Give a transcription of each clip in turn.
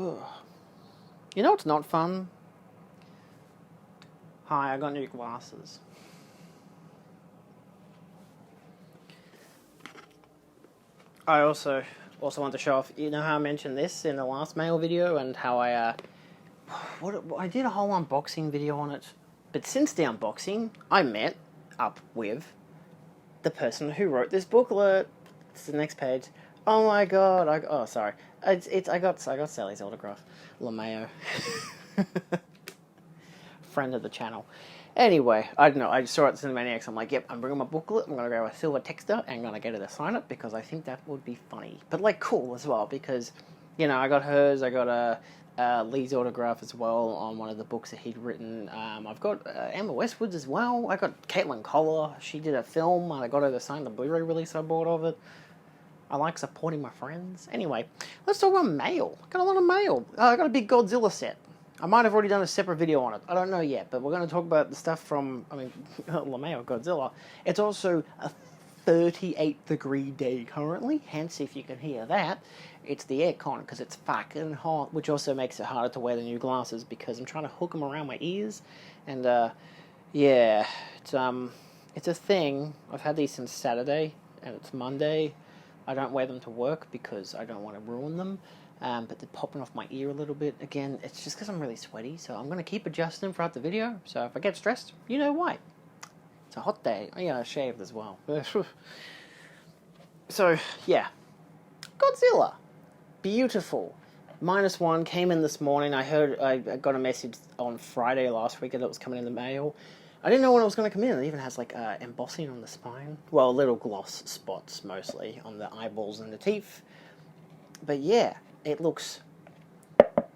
Ugh. You know what's not fun? Hi, I got new glasses. I also want to show off, you know how I mentioned this in the last mail video and how I did a whole unboxing video on it. But since the unboxing, I met up with the person who wrote this booklet. It's the next page. Oh my god! I got Sally's autograph. LeMayo. Friend of the channel. Anyway, I don't know, I saw it at Cinemaniacs, I'm like, yep, I'm bringing my booklet, I'm going to go with a silver texter, and I'm going to get her to sign it, because I think that would be funny. But, like, cool as well, because, you know, I got hers, I got Lee's autograph as well on one of the books that he'd written. I've got Emma Westwood's as well. I got Caitlin Collar, she did a film, and I got her to sign the Blu-ray release I bought of it. I like supporting my friends. Anyway, let's talk about mail. I got a lot of mail. I got a big Godzilla set. I might have already done a separate video on it. I don't know yet, but we're going to talk about the stuff from, LeMayo, Godzilla. It's also a 38-degree day currently, hence, if you can hear that, it's the aircon, because it's fucking hot, which also makes it harder to wear the new glasses, because I'm trying to hook them around my ears, and, yeah, it's a thing. I've had these since Saturday, and it's Monday. I don't wear them to work, because I don't want to ruin them. But they're popping off my ear a little bit. Again, it's just because I'm really sweaty, so I'm going to keep adjusting them throughout the video. So if I get stressed, you know why. It's a hot day. Oh, yeah, I shaved as well. So, yeah. Godzilla. Beautiful. -1 came in this morning. I got a message on Friday last week that it was coming in the mail. I didn't know when it was going to come in. It even has, like, embossing on the spine. Well, little gloss spots, mostly, on the eyeballs and the teeth. But, yeah. It looks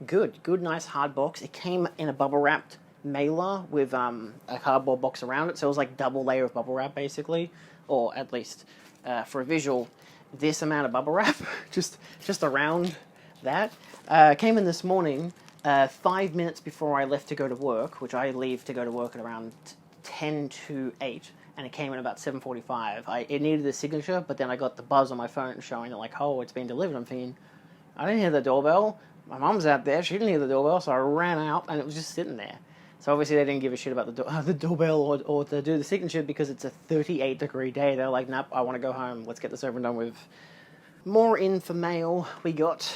good. Good, nice, hard box. It came in a bubble-wrapped mailer with a cardboard box around it, so it was like double layer of bubble wrap, basically. Or at least, for a visual, this amount of bubble wrap, just around that. Came in this morning, 5 minutes before I left to go to work, which I leave to go to work at around 10 to 8, and it came in about 7:45. It needed a signature, but then I got the buzz on my phone showing that, like, oh, it's been delivered. I'm thinking, I didn't hear the doorbell. My mum's out there. She didn't hear the doorbell, so I ran out, and it was just sitting there. So obviously they didn't give a shit about the doorbell or to do the signature because it's a 38-degree day. They're like, nope, I want to go home. Let's get this over and done with. More in for mail. We got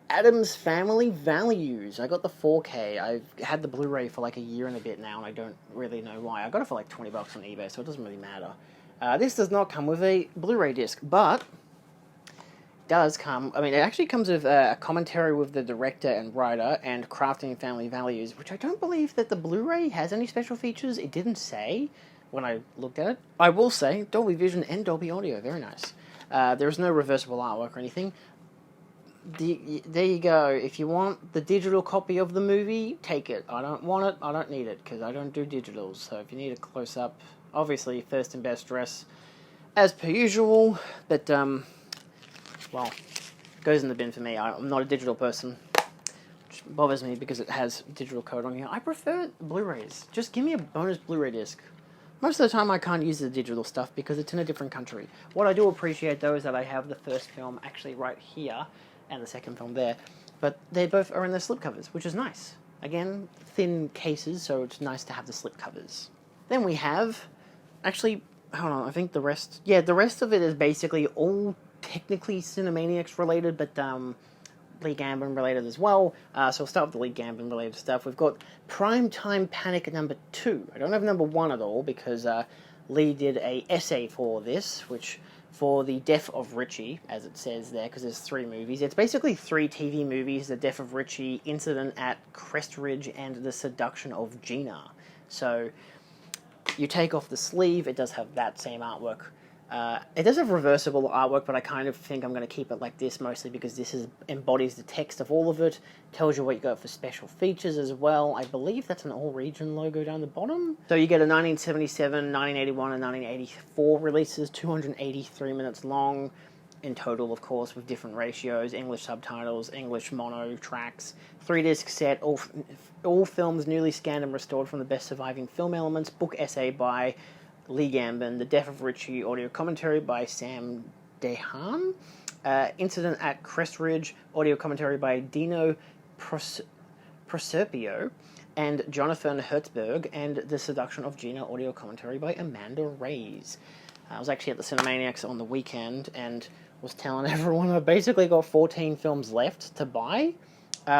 Addams Family Values. I got the 4K. I've had the Blu-ray for like a year and a bit now, and I don't really know why. I got it for like $20 on eBay, so it doesn't really matter. This does not come with a Blu-ray disc, but does come, it actually comes with a commentary with the director and writer and Crafting Family Values, which I don't believe that the Blu-ray has any special features. It didn't say when I looked at it. I will say, Dolby Vision and Dolby Audio, very nice. There's no reversible artwork or anything. There you go. If you want the digital copy of the movie, take it. I don't want it, I don't need it, because I don't do digitals. So if you need a close-up, obviously first and best dress, as per usual, but, well, goes in the bin for me. I'm not a digital person, which bothers me because it has digital code on here. I prefer Blu-rays. Just give me a bonus Blu-ray disc. Most of the time I can't use the digital stuff because it's in a different country. What I do appreciate, though, is that I have the first film actually right here and the second film there, but they both are in their slipcovers, which is nice. Again, thin cases, so it's nice to have the slipcovers. Then we have, actually, hold on, I think the rest of it is basically all technically Cinemaniacs related, but Lee Gambon related as well. So we'll start with the Lee Gambon related stuff. We've got Primetime Panic #2. I don't have #1 at all because Lee did a essay for this, which for the Death of Richie, as it says there, because there's 3 movies. It's basically 3 TV movies: The Death of Richie, Incident at Crestridge, and The Seduction of Gina. So you take off the sleeve, it does have that same artwork. It does have reversible artwork, but I kind of think I'm going to keep it like this, mostly because this embodies the text of all of it, tells you what you got for special features as well. I believe that's an all-region logo down the bottom. So you get a 1977, 1981, and 1984 releases, 283 minutes long in total, of course, with different ratios, English subtitles, English mono tracks, 3-disc set, all films newly scanned and restored from the best surviving film elements, book essay by Lee Gambon, The Death of Richie, audio commentary by Sam Dehan, Incident at Crest Ridge, audio commentary by Dino Proserpio and Jonathan Hertzberg, and The Seduction of Gina, audio commentary by Amanda Reyes. I was actually at the Cinemaniacs on the weekend and was telling everyone I've basically got 14 films left to buy,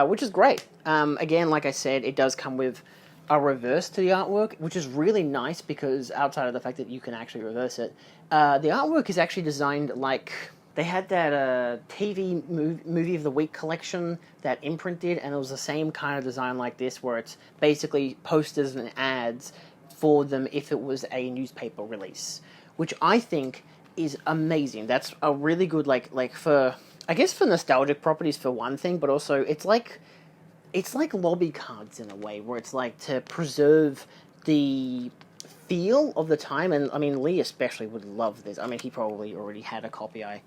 which is great. Again, like I said, it does come with a reverse to the artwork, which is really nice because outside of the fact that you can actually reverse it, the artwork is actually designed like... They had that TV movie of the week collection that Imprint did, and it was the same kind of design like this, where it's basically posters and ads for them if it was a newspaper release, which I think is amazing. That's a really good, like for, I guess for nostalgic properties for one thing, but also it's like lobby cards in a way, where it's like to preserve the feel of the time. And I mean, Lee especially would love this. I mean, he probably already had a copy, I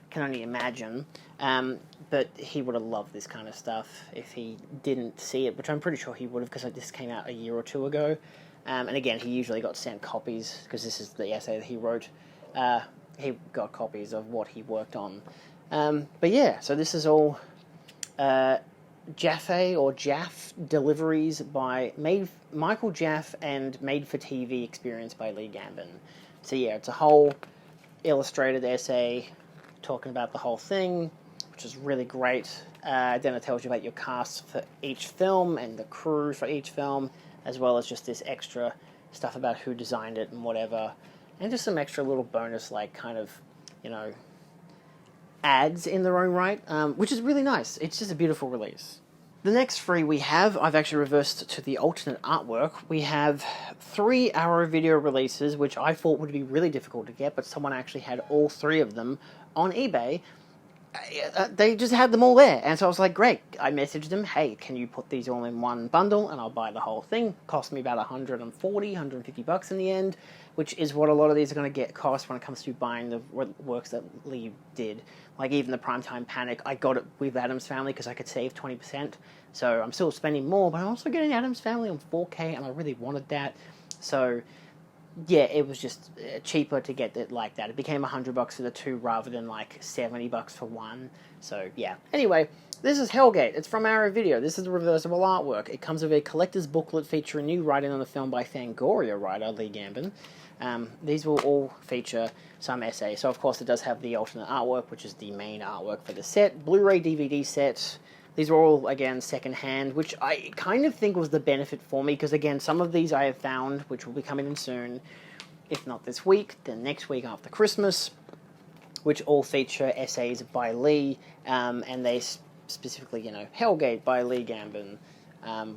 can only imagine, but he would have loved this kind of stuff if he didn't see it, which I'm pretty sure he would have, because this came out a year or two ago. And again, he usually got sent copies, because this is the essay that he wrote. He got copies of what he worked on. But yeah, so this is all Jaffe or Jaff deliveries by Michael Jaff and Made for TV experience by Lee Gambin. So yeah, it's a whole illustrated essay talking about the whole thing, which is really great. Then it tells you about your cast for each film and the crew for each film, as well as just this extra stuff about who designed it and whatever, and just some extra little bonus, like, kind of, you know, ads in their own right, which is really nice. It's just a beautiful release. The next three we have, I've actually reversed to the alternate artwork. We have 3 Arrow video releases, which I thought would be really difficult to get, but someone actually had all 3 of them on eBay. They just had them all there, and so I was like, great. I messaged them, hey, can you put these all in one bundle, and I'll buy the whole thing. Cost me about $150 in the end, which is what a lot of these are going to get cost when it comes to buying the works that Lee did. Like even the Primetime Panic, I got it with Addams Family because I could save 20%, so I'm still spending more, but I'm also getting Addams Family on 4K, and I really wanted that, so... yeah, it was just cheaper to get it like that. It became $100 for the 2 rather than like $70 for 1. So yeah. Anyway, this is Hellgate. It's from Arrow Video. This is the reversible artwork. It comes with a collector's booklet featuring new writing on the film by Fangoria writer Lee Gambin. These will all feature some essay. So of course it does have the alternate artwork, which is the main artwork for the set. Blu-ray DVD set. These are all, again, second-hand, which I kind of think was the benefit for me, because, again, some of these I have found, which will be coming in soon, if not this week, then next week after Christmas, which all feature essays by Lee, and they specifically, you know, Hellgate by Lee Gambin,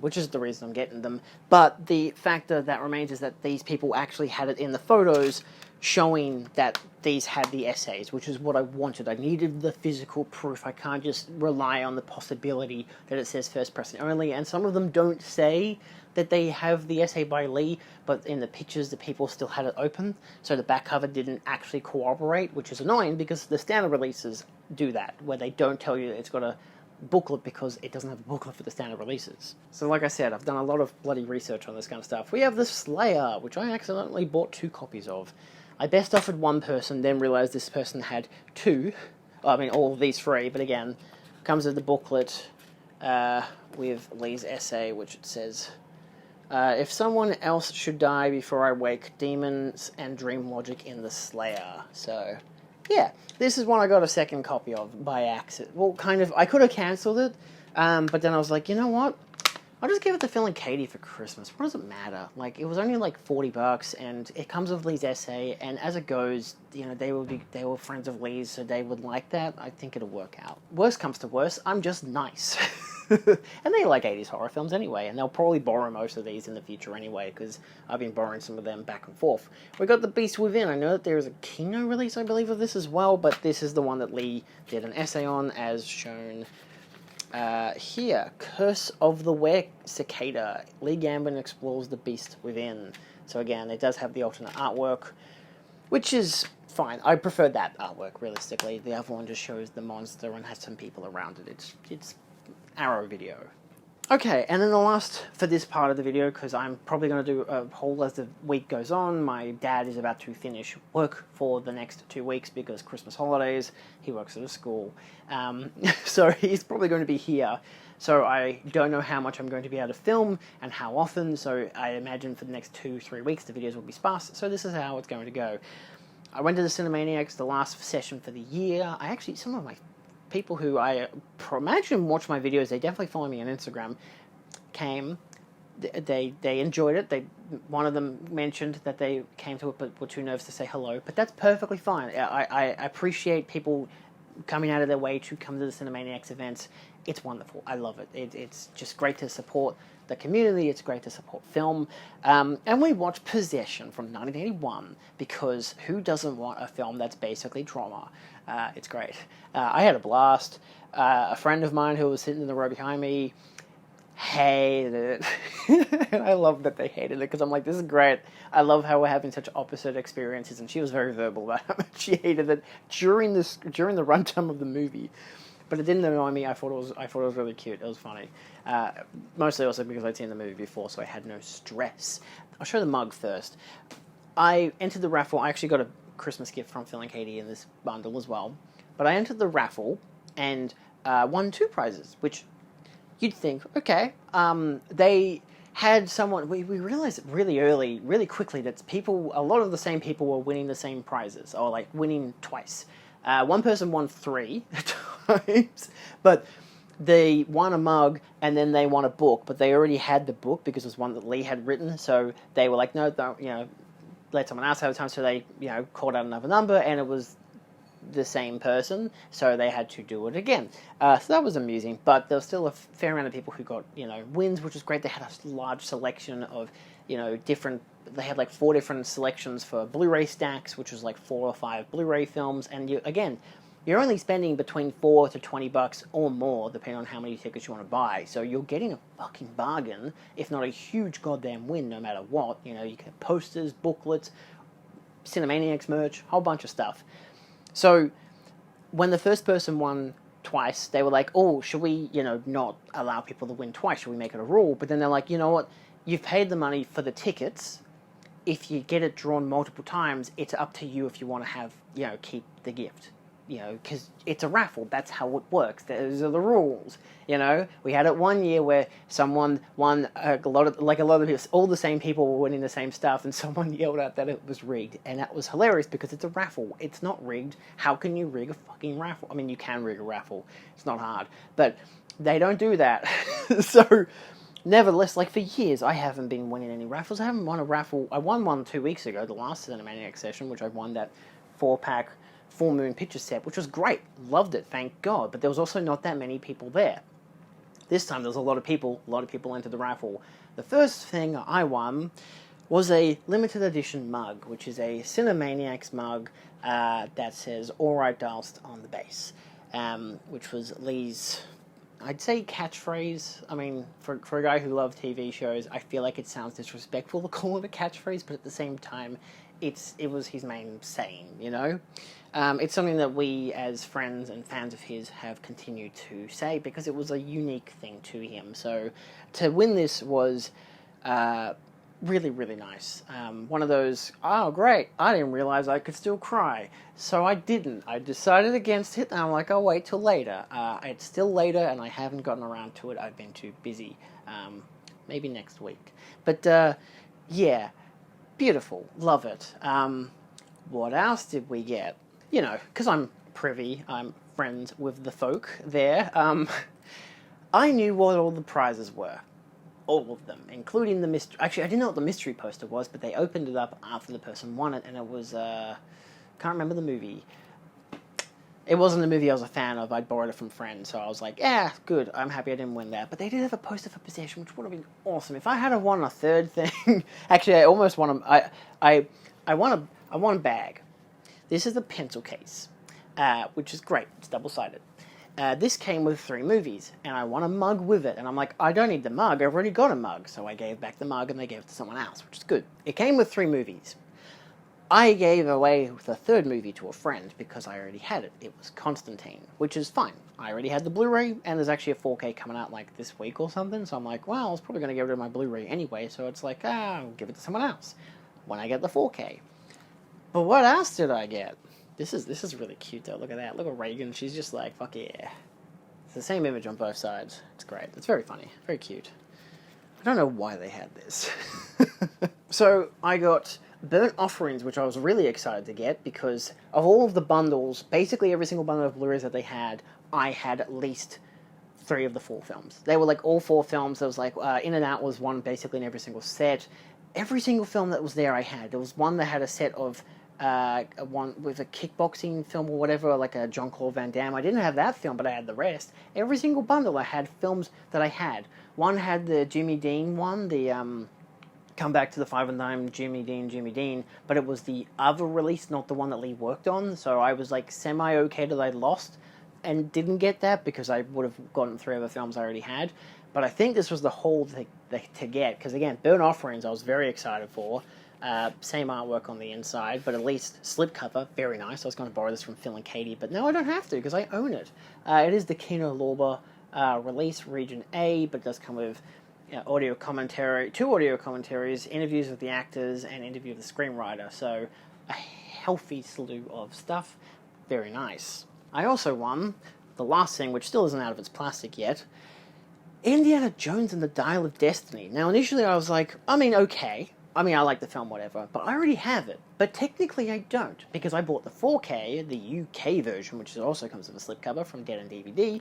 which is the reason I'm getting them. But the factor that remains is that these people actually had it in the photos, showing that these had the essays, which is what I wanted. I needed the physical proof. I can't just rely on the possibility that it says first person only, and some of them don't say that they have the essay by Lee, but in the pictures the people still had it open, so the back cover didn't actually corroborate, which is annoying because the standard releases do that, where they don't tell you that it's got a booklet because it doesn't have a booklet for the standard releases. So like I said, I've done a lot of bloody research on this kind of stuff. We have the Slayer, which I accidentally bought 2 copies of. I best offered one person, then realised this person had 2. I mean, all of these 3, but again, comes with the booklet with Lee's essay, which it says, if someone else should die before I wake, demons and dream logic in the Slayer. So, yeah, this is one I got a second copy of by accident. Well, kind of, I could have cancelled it, but then I was like, you know what? I'll just give it to Phil and Katie for Christmas. What does it matter? Like, it was only like $40, and it comes with Lee's essay, and as it goes, you know, they were friends of Lee's, so they would like that. I think it'll work out. Worst comes to worst, I'm just nice. And they like 80s horror films anyway, and they'll probably borrow most of these in the future anyway, because I've been borrowing some of them back and forth. We got The Beast Within. I know that there is a Kino release, I believe, of this as well, but this is the one that Lee did an essay on, as shown here. Curse of the Were Cicada. Lee Gambin explores The Beast Within. So again, it does have the alternate artwork, which is fine. I prefer that artwork, realistically. The other one just shows the monster and has some people around it. It's Arrow Video. Okay, and then the last for this part of the video, because I'm probably going to do a haul as the week goes on. My dad is about to finish work for the next 2 weeks because Christmas holidays. He works at a school, so he's probably going to be here. So I don't know how much I'm going to be able to film and how often. So I imagine for the next 2-3 weeks the videos will be sparse. So this is how it's going to go. I went to the Cinemaniacs, the last session for the year. Some of my people who I imagine watch my videos, they definitely follow me on Instagram, came. They enjoyed it. One of them mentioned that they came to it but were too nervous to say hello. But that's perfectly fine. I appreciate people coming out of their way to come to the Cinemaniacs events. It's wonderful. I love it. It's just great to support the community. It's great to support film. And we watched Possession from 1981 because who doesn't want a film that's basically trauma? It's great. I had a blast. A friend of mine who was sitting in the row behind me hated it. And I love that they hated it because I'm like, this is great. I love how we're having such opposite experiences. And she was very verbal about how much she hated it during the runtime of the movie. But it didn't annoy me. I thought it was really cute. It was funny. Mostly also because I'd seen the movie before, so I had no stress. I'll show the mug first. I entered the raffle. I actually got a Christmas gift from Phil and Katie in this bundle as well. But I entered the raffle and won 2 prizes, which you'd think, okay. They had someone. We realized really quickly that a lot of the same people were winning the same prizes, or like winning twice. One person won 3 times, but they won a mug and then they won a book, but they already had the book because it was one that Lee had written, so they were like, no, don't, let someone else have a time, so they, called out another number, and it was the same person, so they had to do it again. So that was amusing, but there was still a fair amount of people who got, wins, which was great. They had a large selection of, different. They had like 4 different selections for Blu-ray stacks, which was like 4 or 5 Blu-ray films, and you're only spending between $4 to $20 or more, depending on how many tickets you want to buy. So you're getting a fucking bargain, if not a huge goddamn win, no matter what. You get posters, booklets, Cinemaniacs merch, whole bunch of stuff. So when the first person won twice, they were like, oh, should we, not allow people to win twice? Should we make it a rule? But then they're like, you know what? You've paid the money for the tickets. If you get it drawn multiple times, it's up to you if you want to have, keep the gift. Because it's a raffle. That's how it works. Those are the rules. We had it one year where someone won a lot of people, all the same people were winning the same stuff, and someone yelled out that it was rigged, and that was hilarious because it's a raffle. It's not rigged. How can you rig a fucking raffle? I mean, you can rig a raffle. It's not hard, but they don't do that. So, nevertheless, for years, I haven't been winning any raffles. I haven't won a raffle. I won one 2 weeks ago, the last Cinemaniac session, which I won that 4-pack Full Moon picture set, which was great. Loved it, thank God. But there was also not that many people there. This time there was a lot of people. A lot of people entered the raffle. The first thing I won was a limited edition mug, which is a Cinemaniacs mug that says "All right, Dalst" on the base, which was Lee's, I'd say, catchphrase. I mean, for a guy who loved TV shows, I feel like it sounds disrespectful to call it a catchphrase, but at the same time, it was his main saying, It's something that we, as friends and fans of his, have continued to say because it was a unique thing to him. So to win this was really, really nice. One of those, oh, great, I didn't realize I could still cry. So I didn't. I decided against it, and I'm like, I'll wait till later. It's still later, and I haven't gotten around to it. I've been too busy. Maybe next week. But, yeah, beautiful. Love it. What else did we get? Because I'm privy, I'm friends with the folk there, I knew what all the prizes were. All of them, including the mystery. Actually, I didn't know what the mystery poster was, but they opened it up after the person won it, and it was, can't remember the movie. It wasn't the movie I was a fan of. I'd borrowed it from friends, so I was like, yeah, good, I'm happy I didn't win that. But they did have a poster for Possession, which would have been awesome. If I had won a third thing, actually, I almost won I won a bag. This is the pencil case, which is great. It's double-sided. This came with 3 movies, and I won a mug with it. And I'm like, I don't need the mug. I've already got a mug. So I gave back the mug, and they gave it to someone else, which is good. It came with 3 movies. I gave away the third movie to a friend because I already had it. It was Constantine, which is fine. I already had the Blu-ray, and there's actually a 4K coming out like this week or something, so I'm like, well, I was probably going to get rid of my Blu-ray anyway, so it's like, I'll give it to someone else when I get the 4K. But what else did I get? This is really cute though. Look at that. Look at Reagan. She's just like, fuck yeah. It's the same image on both sides. It's great. It's very funny. Very cute. I don't know why they had this. So I got Burnt Offerings, which I was really excited to get because of all of the bundles, basically every single bundle of Blu-rays that they had, I had at least 3 of the 4 films. They were like all 4 films. There was like In and Out was one basically in every single set. Every single film that was there I had. There was one that had a set of one with a kickboxing film or whatever, like a Jean-Claude Van Damme. I didn't have that film, but I had the rest. Every single bundle I had films that I had. One had the Jimmy Dean one, the Come Back to the Five and Dime Jimmy Dean, but it was the other release, not the one that Lee worked on, so I was like semi-okay that I lost and didn't get that because I would have gotten 3 other films I already had. But I think this was the whole thing to get, because again, Burnt Offerings I was very excited for. Same artwork on the inside, but at least slipcover, very nice. I was going to borrow this from Phil and Katie, but no, I don't have to because I own it. It is the Kino Lorber release, Region A, but it does come with audio commentary, 2 audio commentaries, interviews with the actors, and interview with the screenwriter. So a healthy slew of stuff. Very nice. I also won the last thing, which still isn't out of its plastic yet, Indiana Jones and the Dial of Destiny. Now, initially I was like, okay. I like the film, whatever, but I already have it. But technically I don't, because I bought the 4K, the UK version, which also comes with a slipcover from Dead and DVD.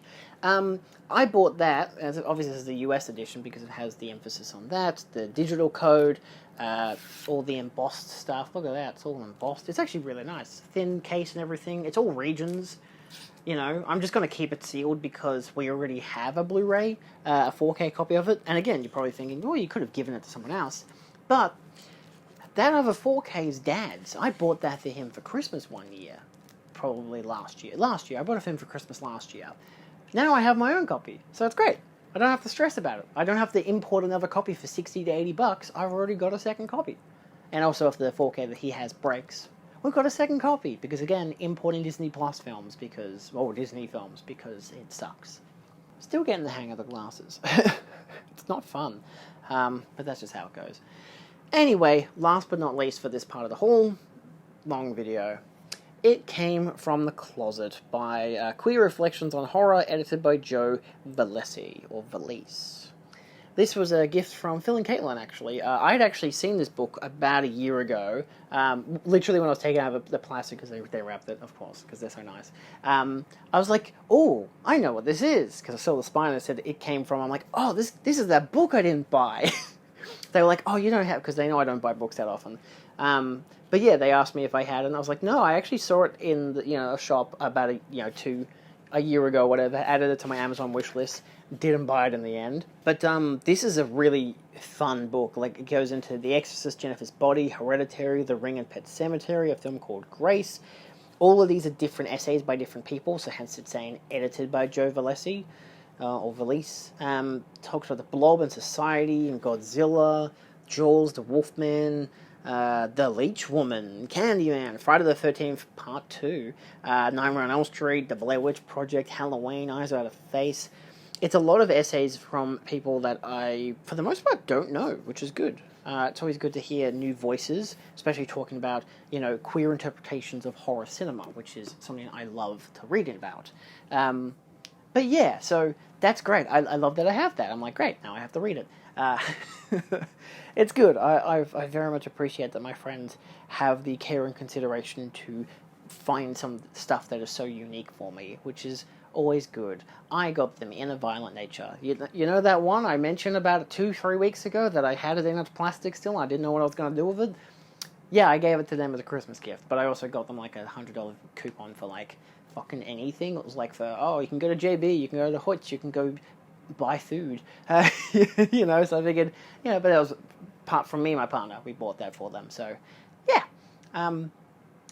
I bought that, as obviously this is the US edition, because it has the emphasis on that, the digital code, all the embossed stuff. Look at that, it's all embossed. It's actually really nice. Thin case and everything. It's all regions. I'm just going to keep it sealed because we already have a Blu-ray, a 4K copy of it. And again, you're probably thinking, well, you could have given it to someone else. But that other 4K is Dad's. I bought that for him for Christmas one year. Probably last year. I bought it for him for Christmas last year. Now I have my own copy. So it's great. I don't have to stress about it. I don't have to import another copy for 60 to 80 bucks. I've already got a second copy. And also if the 4K that he has breaks, we've got a second copy. Because again, importing Disney Plus films Disney films because it sucks. Still getting the hang of the glasses. It's not fun. But that's just how it goes. Anyway, last but not least for this part of the haul, long video. It came from the closet by Queer Reflections on Horror, edited by Joe Valese, or Valise. This was a gift from Phil and Caitlin, actually. I had actually seen this book about a year ago, literally when I was taking out of the plastic, because they wrapped it, of course, because they're so nice. I was like, oh, I know what this is, because I saw the spine and it said it came from, I'm like, oh, this is that book I didn't buy. They were like, oh, you don't have, because they know I don't buy books that often. But yeah, they asked me if I had it, and I was like, no, I actually saw it in a shop about a year ago, whatever, added it to my Amazon wish list, didn't buy it in the end. But this is a really fun book. Like, it goes into The Exorcist, Jennifer's Body, Hereditary, The Ring and Pet Sematary, a film called Grace. All of these are different essays by different people, so hence it's saying edited by Joe Valese. Or Valise, talks about the Blob and Society and Godzilla, Jaws, the Wolfman, the Leech Woman, Candyman, Friday the 13th Part 2, Nightmare on Elm Street, the Blair Witch Project, Halloween, Eyes Without a Face. It's a lot of essays from people that I, for the most part, don't know, which is good. It's always good to hear new voices, especially talking about, queer interpretations of horror cinema, which is something I love to read about. But yeah, so that's great. I love that I have that. I'm like, great, now I have to read it. It's good. I very much appreciate that my friends have the care and consideration to find some stuff that is so unique for me, which is always good. I got them in A Violent Nature. You know that one I mentioned about 2-3 weeks ago that I had it in its plastic still? I didn't know what I was going to do with it. Yeah, I gave it to them as a Christmas gift, but I also got them like a $100 coupon for like fucking anything. It was like for, you can go to JB, you can go to Hutch, you can go buy food. So I figured, but that was part from me and my partner. We bought that for them. So, yeah.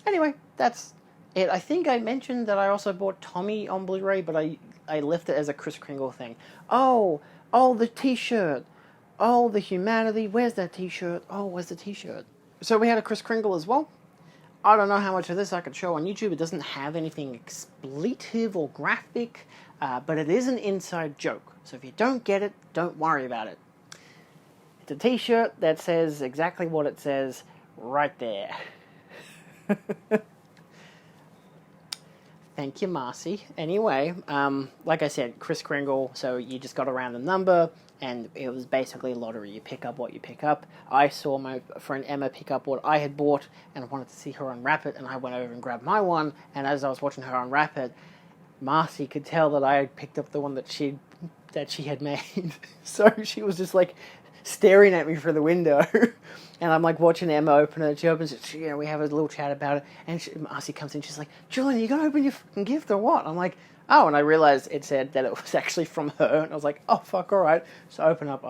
Anyway, that's it. I think I mentioned that I also bought Tommy on Blu-ray, but I left it as a Kris Kringle thing. Oh, the t-shirt. Oh, the humanity. Where's that t-shirt? Oh, where's the t-shirt? So we had a Kris Kringle as well. I don't know how much of this I could show on YouTube. It doesn't have anything expletive or graphic, but it is an inside joke. So if you don't get it, don't worry about it. It's a t-shirt that says exactly what it says right there. Thank you, Marcy. Anyway, like I said, Kris Kringle, so you just got a random number, and it was basically a lottery. You pick up what you pick up. I saw my friend Emma pick up what I had bought, and I wanted to see her unwrap it, and I went over and grabbed my one, and as I was watching her unwrap it, Marcy could tell that I had picked up the one that she had made. So she was just like staring at me through the window. And I'm like watching Emma open it. She opens it. We have a little chat about it. And Marcy comes in. She's like, "Julian, you gonna open your fucking gift or what?" I'm like, "Oh," and I realized it said that it was actually from her. And I was like, "Oh fuck, all right." So I open up.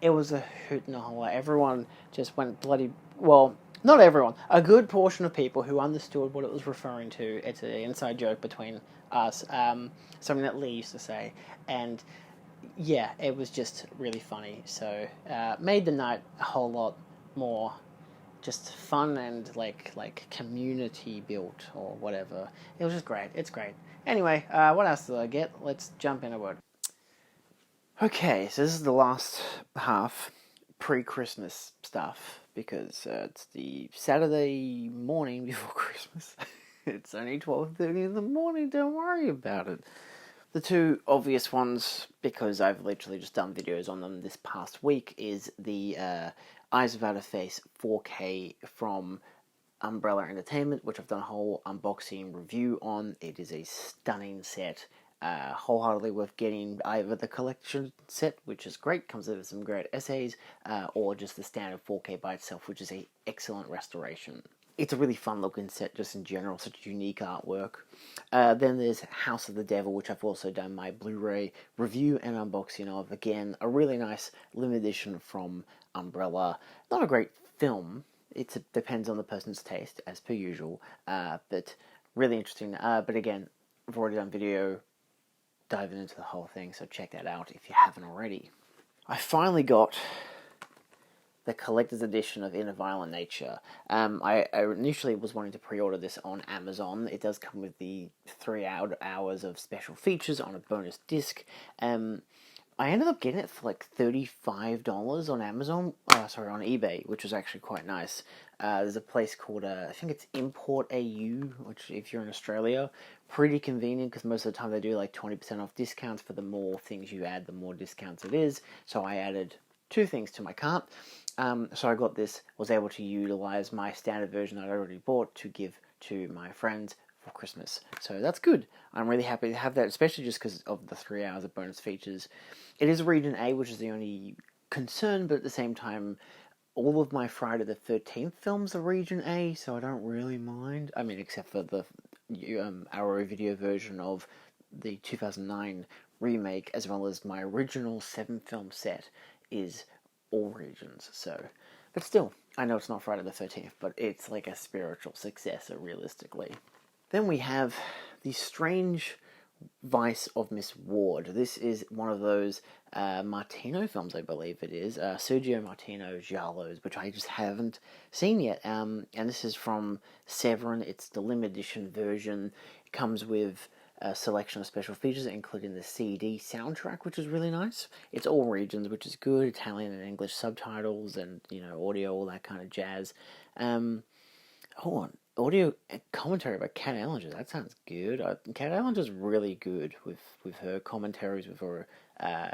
It was a hoot and a holler. Everyone just went bloody. Well, not everyone. A good portion of people who understood what it was referring to. It's an inside joke between us. Something that Lee used to say, and yeah, it was just really funny. So made the night a whole lot more just fun and like community built or whatever. It was just great. It's great. Anyway, what else did I get? Let's jump into it. Okay, so this is the last half pre-Christmas stuff because it's the Saturday morning before Christmas. It's only 12:30 in the morning. Don't worry about it. The two obvious ones, because I've literally just done videos on them this past week, is the Eyes of Outer Face 4K from Umbrella Entertainment, which I've done a whole unboxing review on. It is a stunning set, wholeheartedly worth getting either the collection set, which is great, comes with some great essays, or just the standard 4K by itself, which is an excellent restoration. It's a really fun looking set just in general, such unique artwork. Then there's House of the Devil, which I've also done my Blu-ray review and unboxing of. Again, a really nice limited edition from Umbrella. Not a great film. It depends on the person's taste, as per usual. But really interesting. But again, I've already done video diving into the whole thing, so check that out if you haven't already. I finally got the collector's edition of Inner Violent Nature. I initially was wanting to pre-order this on Amazon. It does come with the 3 hours of special features on a bonus disc. I ended up getting it for like $35 on Amazon, on eBay, which was actually quite nice. There's a place called, I think it's Import AU, which if you're in Australia, pretty convenient because most of the time they do like 20% off discounts. For the more things you add, the more discounts it is. So I added 2 things to my cart. So I got this, was able to utilize my standard version that I already bought to give to my friends for Christmas. So that's good. I'm really happy to have that, especially just because of the 3 hours of bonus features. It is region A, which is the only concern, but at the same time, all of my Friday the 13th films are region A, so I don't really mind. I mean, except for the Arrow video version of the 2009 remake, as well as my original 7-film set is all regions. So, but still, I know it's not Friday the 13th, but it's like a spiritual successor, realistically. Then we have The Strange Vice of Miss Ward. This is one of those Martino films, I believe it is. Sergio Martino Giallos, which I just haven't seen yet. And this is from Severin. It's the limited edition version. It comes with a selection of special features, including the CD soundtrack, which is really nice. It's all regions, which is good. Italian and English subtitles and, audio, all that kind of jazz. Audio commentary by Kat Ellinger. That sounds good. Kat Ellinger's really good with her commentaries, with her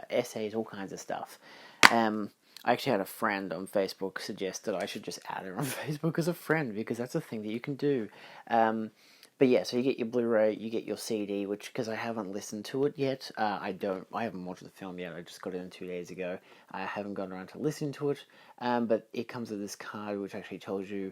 essays, all kinds of stuff. I actually had a friend on Facebook suggest that I should just add her on Facebook as a friend, because that's a thing that you can do. But yeah, so you get your Blu-ray, you get your CD, which, because I haven't listened to it yet, I haven't watched the film yet, I just got it in 2 days ago. I haven't gone around to listen to it, but it comes with this card, which actually tells you,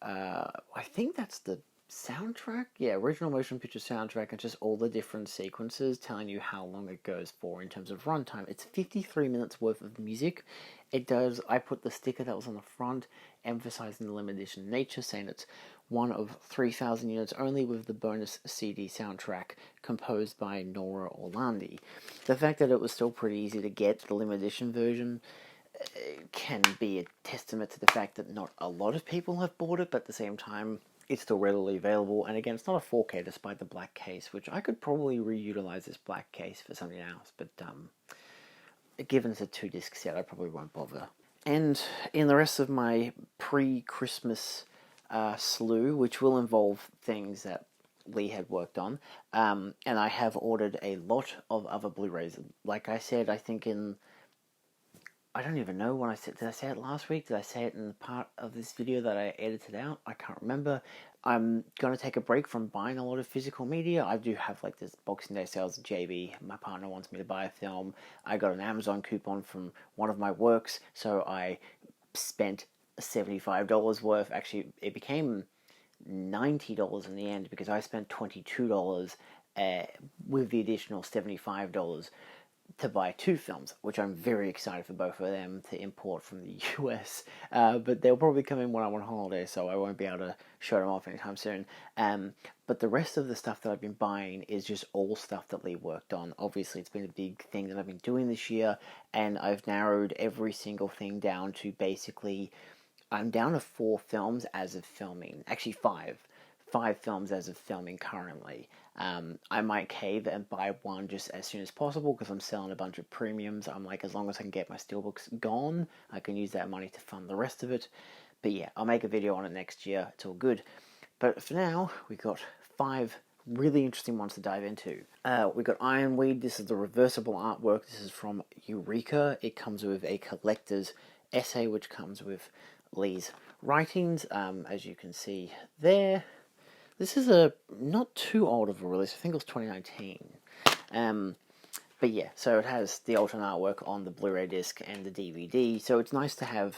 I think that's the soundtrack? Yeah, original motion picture soundtrack, and just all the different sequences telling you how long it goes for in terms of runtime. It's 53 minutes worth of music. I put the sticker that was on the front, emphasizing the limited edition nature, saying it's one of 3,000 units only, with the bonus CD soundtrack composed by Nora Orlandi. The fact that it was still pretty easy to get the limited edition version can be a testament to the fact that not a lot of people have bought it, but at the same time, it's still readily available, and again, it's not a 4K despite the black case, which I could probably reutilize this black case for something else, but given it's a 2-disc set, I probably won't bother. And in the rest of my pre-Christmas slew, which will involve things that Lee had worked on, and I have ordered a lot of other Blu-rays. Like I said, I think I don't even know when I said, did I say it last week? Did I say it in the part of this video that I edited out? I can't remember. I'm going to take a break from buying a lot of physical media. I do have like this Boxing Day sales at JB. My partner wants me to buy a film. I got an Amazon coupon from one of my works, so I spent $75 worth. Actually, it became $90 in the end because I spent $22 with the additional $75 to buy 2 films, which I'm very excited for both of them to import from the US. But they'll probably come in when I'm on holiday, so I won't be able to show them off anytime soon. But the rest of the stuff that I've been buying is just all stuff that Lee worked on. Obviously, it's been a big thing that I've been doing this year, and I've narrowed every single thing down to basically, I'm down to 4 films as of filming. Actually, 5. 5 films as of filming currently. I might cave and buy one just as soon as possible because I'm selling a bunch of premiums. I'm like, as long as I can get my steelbooks gone, I can use that money to fund the rest of it. But yeah, I'll make a video on it next year. It's all good. But for now, we've got 5 really interesting ones to dive into. We've got Ironweed. This is the reversible artwork. This is from Eureka. It comes with a collector's essay, which comes with Lee's writings, as you can see there. This is a not too old of a release. I think it was 2019. But yeah, so it has the alternate artwork on the Blu-ray disc and the DVD. So it's nice to have,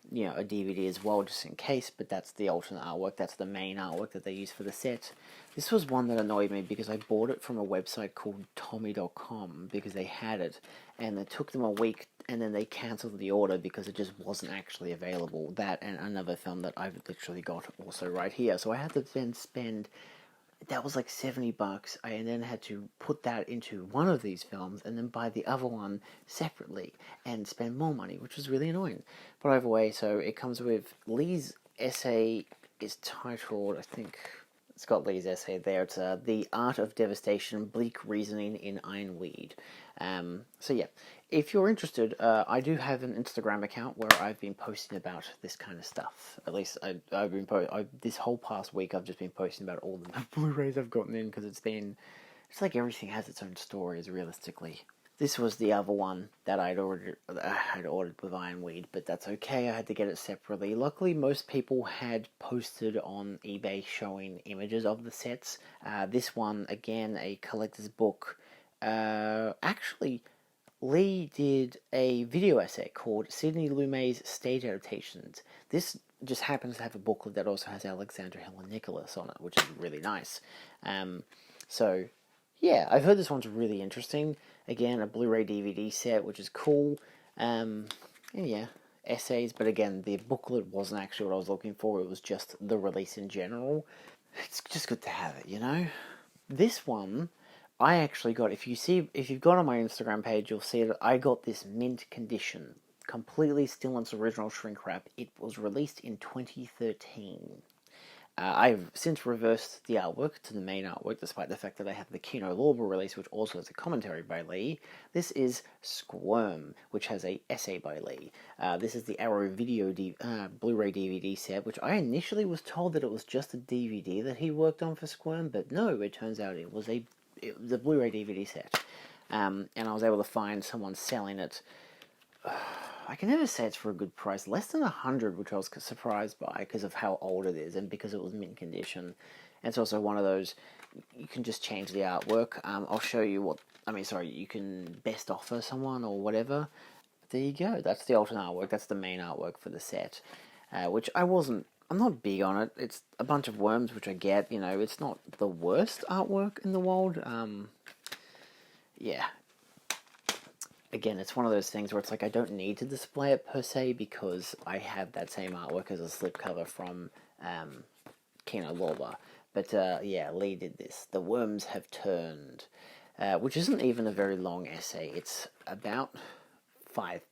you know, a DVD as well, just in case. But that's the alternate artwork. That's the main artwork that they use for the set. This was one that annoyed me because I bought it from a website called Tommy.com because they had it, and it took them a week, and then they cancelled the order because it just wasn't actually available. That and another film that I've literally got also right here. So I had to then spend, that was like $70. I then had to put that into one of these films and then buy the other one separately and spend more money, which was really annoying. But either way, so it comes with Lee's essay is titled, I think, it's got Lee's essay there. It's The Art of Devastation, Bleak Reasoning in Ironweed. So yeah, if you're interested, I do have an Instagram account where I've been posting about this kind of stuff. At least I've been this whole past week I've just been posting about all the Blu-rays I've gotten in because it's like everything has its own stories realistically. This was the other one that I had ordered with Ironweed, but that's okay. I had to get it separately. Luckily, most people had posted on eBay showing images of the sets. This one, again, a collector's book. Actually, Lee did a video essay called Sidney Lumet's Stage Adaptations. This just happens to have a booklet that also has Alexandra Hill and Nicholas on it, which is really nice. So, yeah, I've heard this one's really interesting. Again, a Blu-ray DVD set, which is cool. And yeah, essays, but again, the booklet wasn't actually what I was looking for. It was just the release in general. It's just good to have it, you know? This one, I actually got, if you've gone on my Instagram page, you'll see that I got this mint condition, completely still in its original shrink wrap. It was released in 2013. I've since reversed the artwork to the main artwork, despite the fact that I have the Kino Lorber release, which also has a commentary by Lee. This is SQUIRM, which has a essay by Lee. This is the Arrow Video Blu-ray DVD set, which I initially was told that it was just a DVD that he worked on for SQUIRM, but no, it turns out it was the Blu-ray DVD set. And I was able to find someone selling it. I can never say it's for a good price. Less than $100, which I was surprised by because of how old it is and because it was mint condition. And it's also one of those, you can just change the artwork. I'll show you you can best offer someone or whatever. There you go. That's the alternate artwork. That's the main artwork for the set, which I'm not big on it. It's a bunch of worms, which I get. You know, it's not the worst artwork in the world. Yeah. Again, it's one of those things where it's like I don't need to display it per se because I have that same artwork as a slipcover from Kino Lorber. But yeah, Lee did this. The Worms Have Turned, which isn't even a very long essay. It's about 5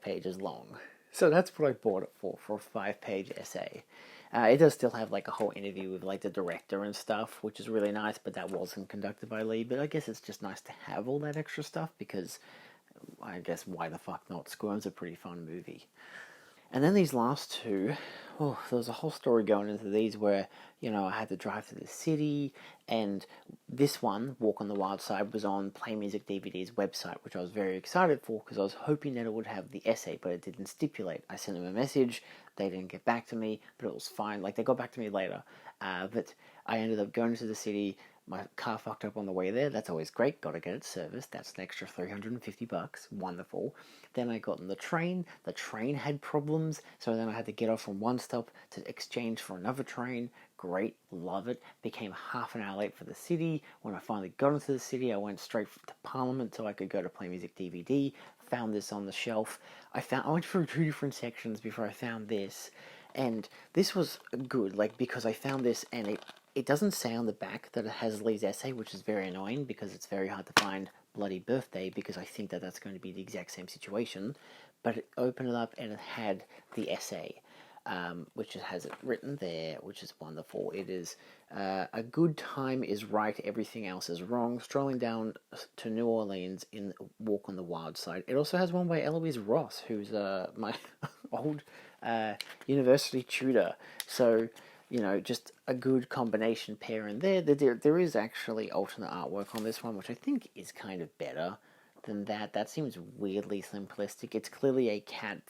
pages long. So that's what I bought it for a 5-page essay. It does still have like a whole interview with like the director and stuff, which is really nice, but that wasn't conducted by Lee. But I guess it's just nice to have all that extra stuff because I guess why the fuck not? Squirm's a pretty fun movie. And then these last two, oh, there was a whole story going into these where, I had to drive to the city, and this one, Walk on the Wild Side, was on Play Music DVD's website, which I was very excited for because I was hoping that it would have the essay, but it didn't stipulate. I sent them a message, they didn't get back to me, but it was fine. Like, they got back to me later, but I ended up going to the city. My car fucked up on the way there. That's always great. Got to get it serviced. That's an extra $350. Wonderful. Then I got on the train. The train had problems, so then I had to get off from one stop to exchange for another train. Great. Love it. Became half an hour late for the city. When I finally got into the city, I went straight to Parliament so I could go to Play Music DVD. Found this on the shelf. I went through 2 different sections before I found this. And this was good, because I found this and it doesn't say on the back that it has Lee's essay, which is very annoying because it's very hard to find Bloody Birthday because I think that that's going to be the exact same situation. But it opened it up and it had the essay, which it has it written there, which is wonderful. It is a good time is right, everything else is wrong. Strolling down to New Orleans in Walk on the Wild Side. It also has one by Eloise Ross, who's my old university tutor. So, just a good combination pair in there. There is actually alternate artwork on this one, which I think is kind of better than that. That seems weirdly simplistic. It's clearly a cat,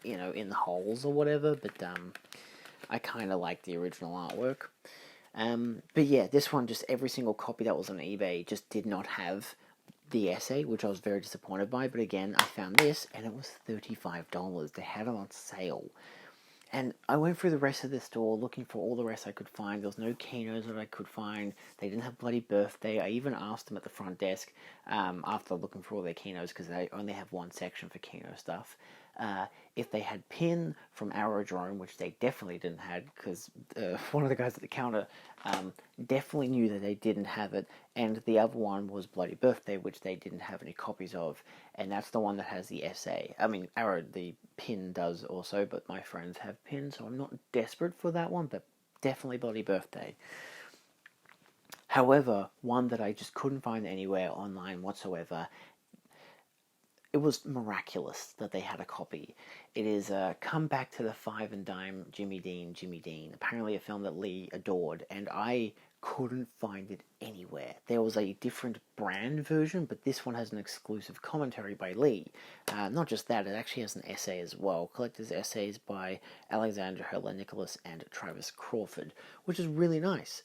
in the holes or whatever, but I kind of like the original artwork. But yeah, this one, just every single copy that was on eBay just did not have the essay, which I was very disappointed by. But again, I found this, and it was $35. They had it on sale. And I went through the rest of the store looking for all the rest I could find. There was no Kinos that I could find. They didn't have Bloody Birthday. I even asked them at the front desk, after looking for all their Kinos, because they only have one section for Kino stuff, if they had Pin from Aerodrome, which they definitely didn't have, because one of the guys at the counter definitely knew that they didn't have it, and the other one was Bloody Birthday, which they didn't have any copies of, and that's the one that has the essay. I mean, the Pin does also, but my friends have Pin, so I'm not desperate for that one, but definitely Bloody Birthday. However, one that I just couldn't find anywhere online whatsoever, it was miraculous that they had a copy. It is Come Back to the Five and Dime, Jimmy Dean. Apparently a film that Lee adored, and I couldn't find it anywhere. There was a different brand version, but this one has an exclusive commentary by Lee. Not just that, it actually has an essay as well. Collector's essays by Alexander Hella Nicholas and Travis Crawford, which is really nice.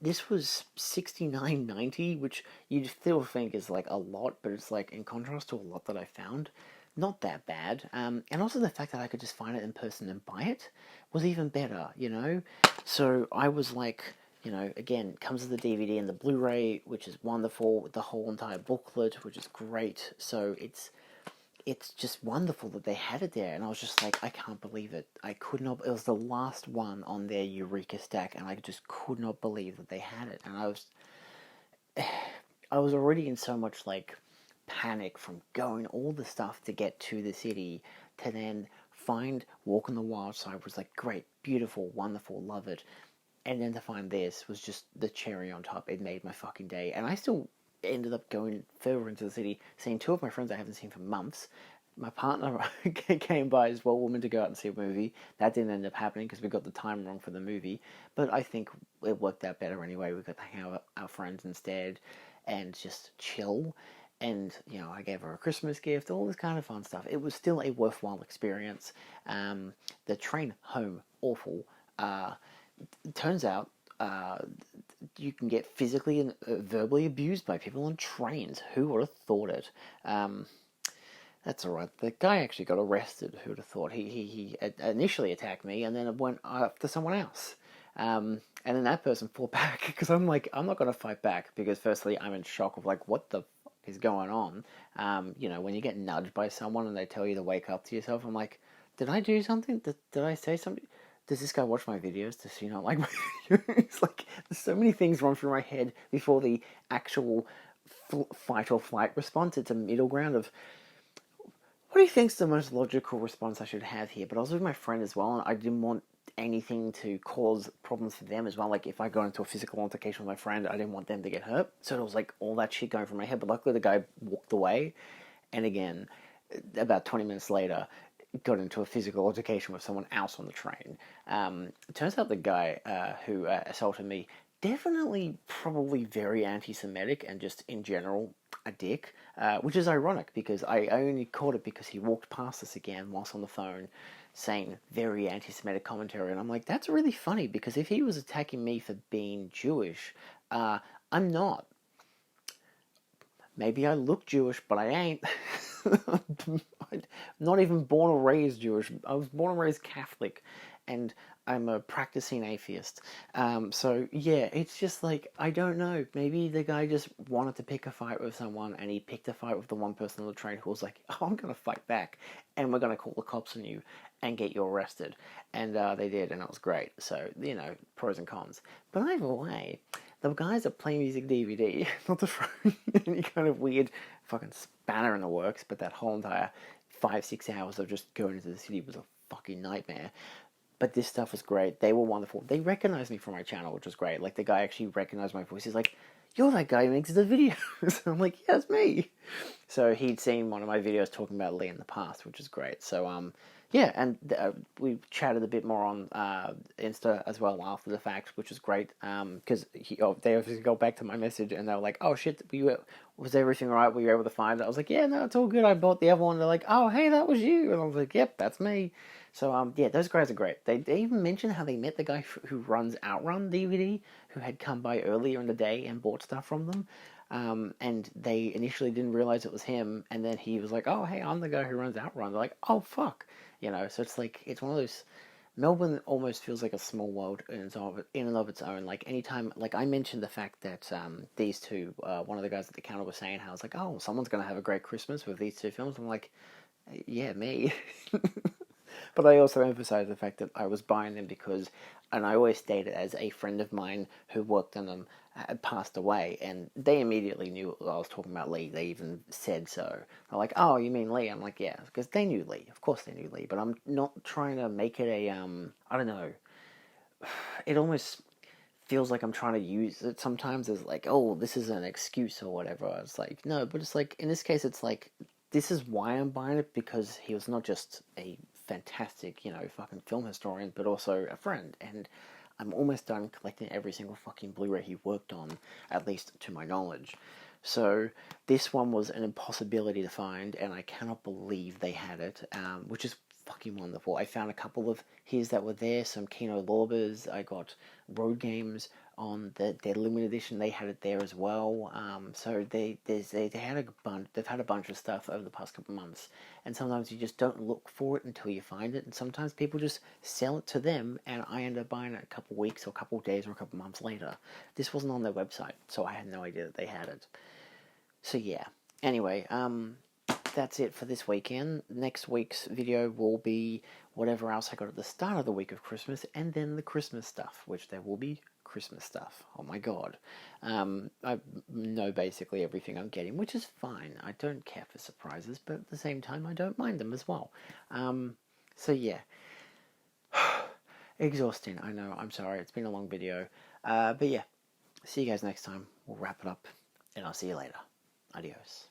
This was $69.90, which you'd still think is like a lot, but it's like in contrast to a lot that I found, not that bad. And also the fact that I could just find it in person and buy it was even better, So I was like, again, comes with the DVD and the Blu-ray, which is wonderful, with the whole entire booklet, which is great. So it's just wonderful that they had it there, and I was just like, I can't believe it. I could not. It was the last one on their Eureka stack, and I just could not believe that they had it. And I was already in so much panic from going all the stuff to get to the city, to then find Walk on the Wild Side was like great, beautiful, wonderful, love it, and then to find this was just the cherry on top. It made my fucking day, and I still ended up going further into the city, seeing 2 of my friends I haven't seen for months. My partner came by as well, woman, to go out and see a movie. That didn't end up happening because we got the time wrong for the movie, but I think it worked out better anyway. We got to hang out with our friends instead and just chill, and I gave her a Christmas gift, all this kind of fun stuff. It was still a worthwhile experience. The train home, awful. Turns out you can get physically and verbally abused by people on trains. Who would have thought it? That's alright. The guy actually got arrested. Who would have thought? He initially attacked me and then it went after someone else. And then that person fought back because I'm like, I'm not going to fight back because firstly I'm in shock of what the fuck is going on. When you get nudged by someone and they tell you to wake up to yourself, I'm like, did I do something? Did I say something? Does this guy watch my videos? Does he not like my videos? There's so many things run through my head before the actual fight or flight response. It's a middle ground of, what do you think's the most logical response I should have here? But I was with my friend as well, and I didn't want anything to cause problems for them as well. Like, if I got into a physical altercation with my friend, I didn't want them to get hurt. So it was like all that shit going through my head. But luckily the guy walked away. And again, about 20 minutes later, got into a physical altercation with someone else on the train. It turns out the guy who assaulted me, definitely probably very anti-Semitic and just in general a dick, which is ironic because I only caught it because he walked past us again whilst on the phone saying very anti-Semitic commentary, and I'm like, that's really funny because if he was attacking me for being Jewish, I'm not. Maybe I look Jewish, but I ain't. I'm not even born or raised Jewish. I was born and raised Catholic, and I'm a practicing atheist. So yeah, it's just like, I don't know. Maybe the guy just wanted to pick a fight with someone, and he picked a fight with the one person on the train who was like, "Oh, I'm gonna fight back, and we're gonna call the cops on you and get you arrested." And they did, and it was great. So, you know, pros and cons. But either way, the guys at Play Music DVD, not to throw any kind of weird fucking spanner in the works, but that whole entire 5-6 hours of just going into the city was a fucking nightmare. But this stuff was great. They were wonderful. They recognized me from my channel, which was great. Like, the guy actually recognized my voice. He's like, "You're that guy who makes the videos." I'm like, "Yeah, it's me." So he'd seen one of my videos talking about Lee in the past, which is great. So, yeah, and we chatted a bit more on Insta as well after the fact, which was great. Because they obviously got back to my message and they were like, "Oh shit, was everything right? Were you able to find it?" I was like, "Yeah, no, it's all good. I bought the other one." They're like, "Oh, hey, that was you," and I was like, "Yep, that's me." So, yeah, those guys are great. They even mentioned how they met the guy who runs Outrun DVD, who had come by earlier in the day and bought stuff from them. And they initially didn't realize it was him, and then he was like, "Oh, hey, I'm the guy who runs Outrun." They're like, "Oh, fuck." You know, so it's like, it's one of those, Melbourne almost feels like a small world in and of its own. Like, anytime, like, I mentioned the fact that these two, one of the guys at the counter was saying how it's like, "Oh, someone's going to have a great Christmas with these two films." I'm like, yeah, me. But I also emphasize the fact that I was buying them because, and I always state it as a friend of mine who worked on them had passed away, and they immediately knew I was talking about Lee. They even said so. They're like, "Oh, you mean Lee?" I'm like, "Yeah," because they knew Lee. Of course they knew Lee, but I'm not trying to make it a, I don't know. It almost feels like I'm trying to use it sometimes as like, "Oh, this is an excuse or whatever." It's like, no, but it's like, in this case, it's like, this is why I'm buying it, because he was not just a fantastic, fucking film historian, but also a friend, and I'm almost done collecting every single fucking Blu-ray he worked on, at least to my knowledge. So this one was an impossibility to find, and I cannot believe they had it, which is fucking wonderful. I found a couple of his that were there, some Kino Lorbas. I got Road Games on their limited edition. They had it there as well. So they had a bunch. They've had a bunch of stuff over the past couple of months, and sometimes you just don't look for it until you find it, and sometimes people just sell it to them, and I end up buying it a couple weeks or a couple days or a couple months later. This wasn't on their website, so I had no idea that they had it. So yeah. Anyway, that's it for this weekend. Next week's video will be whatever else I got at the start of the week of Christmas, and then the Christmas stuff, which there will be Christmas stuff. Oh my god. I know basically everything I'm getting, which is fine. I don't care for surprises, but at the same time, I don't mind them as well. So yeah. Exhausting, I know. I'm sorry. It's been a long video. But yeah. See you guys next time. We'll wrap it up, and I'll see you later. Adios.